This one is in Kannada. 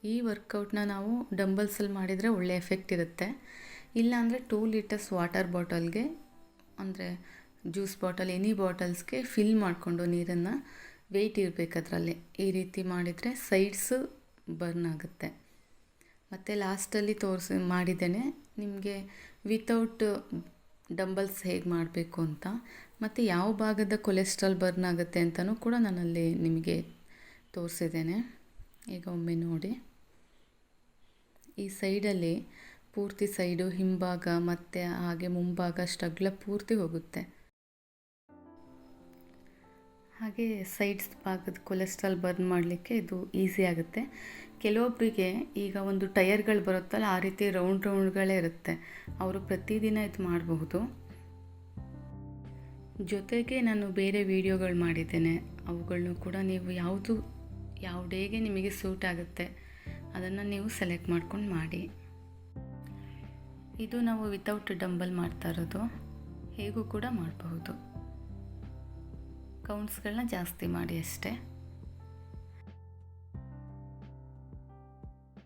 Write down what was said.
ಈ ವರ್ಕೌಟ್ನ ನಾವು ಡಂಬಲ್ಸಲ್ಲಿ ಮಾಡಿದರೆ ಒಳ್ಳೆ ಎಫೆಕ್ಟ್ ಇರುತ್ತೆ. ಇಲ್ಲಾಂದರೆ 2 ಲೀಟರ್ಸ್ ವಾಟರ್ ಬಾಟಲ್ಗೆ, ಅಂದರೆ ಜ್ಯೂಸ್ ಬಾಟಲ್ ಎನಿ ಬಾಟಲ್ಸ್ಗೆ ಫಿಲ್ ಮಾಡಿಕೊಂಡು ನೀರನ್ನು ವೆಯ್ಟ್ ಇರಬೇಕು ಅದರಲ್ಲಿ. ಈ ರೀತಿ ಮಾಡಿದರೆ ಸೈಡ್ಸು ಬರ್ನ್ ಆಗುತ್ತೆ. ಮತ್ತು ಲಾಸ್ಟಲ್ಲಿ ಮಾಡಿದ್ದೇನೆ ನಿಮಗೆ ವಿತೌಟ್ ಡಂಬಲ್ಸ್ ಹೇಗೆ ಮಾಡಬೇಕು ಅಂತ, ಮತ್ತು ಯಾವ ಭಾಗದ ಕೊಲೆಸ್ಟ್ರಾಲ್ ಬರ್ನ್ ಆಗುತ್ತೆ ಅಂತಲೂ ಕೂಡ ನಾನಲ್ಲಿ ನಿಮಗೆ ತೋರಿಸಿದ್ದೇನೆ. ಈಗ ಒಮ್ಮೆ ನೋಡಿ, ಈ ಸೈಡಲ್ಲಿ ಪೂರ್ತಿ ಸೈಡು ಹಿಂಭಾಗ ಮತ್ತು ಹಾಗೆ ಮುಂಭಾಗ ಅಷ್ಟಗಲ ಪೂರ್ತಿ ಹೋಗುತ್ತೆ. ಹಾಗೆ ಸೈಡ್ಸ್ ಭಾಗದ ಕೊಲೆಸ್ಟ್ರಾಲ್ ಬರ್ನ್ ಮಾಡಲಿಕ್ಕೆ ಇದು ಈಸಿ ಆಗುತ್ತೆ. ಕೆಲವೊಬ್ಬರಿಗೆ ಈಗ ಒಂದು ಟಯರ್ಗಳು ಬರುತ್ತಲ್ಲ, ಆ ರೀತಿ ರೌಂಡ್ಗಳೇ ಇರುತ್ತೆ. ಅವರು ಪ್ರತಿದಿನ ಇದು ಮಾಡಬಹುದು. ಜೊತೆಗೆ ನಾನು ಬೇರೆ ವಿಡಿಯೋಗಳು ಮಾಡಿದ್ದೇನೆ, ಅವುಗಳನ್ನು ಕೂಡ ನೀವು ಯಾವ ಡೇಗೆ ನಿಮಗೆ ಸೂಟ್ ಆಗುತ್ತೆ ಅದನ್ನು ನೀವು ಸೆಲೆಕ್ಟ್ ಮಾಡ್ಕೊಂಡು ಮಾಡಿ. ಇದು ನಾವು ವಿತೌಟ್ ಡಂಬಲ್ ಮಾಡ್ತಾ ಇರೋದು, ಹೇಗೂ ಕೂಡ ಮಾಡಬಹುದು. ಕೌಂಟ್ಸ್ಗಳನ್ನ ಜಾಸ್ತಿ ಮಾಡಿ ಅಷ್ಟೇ.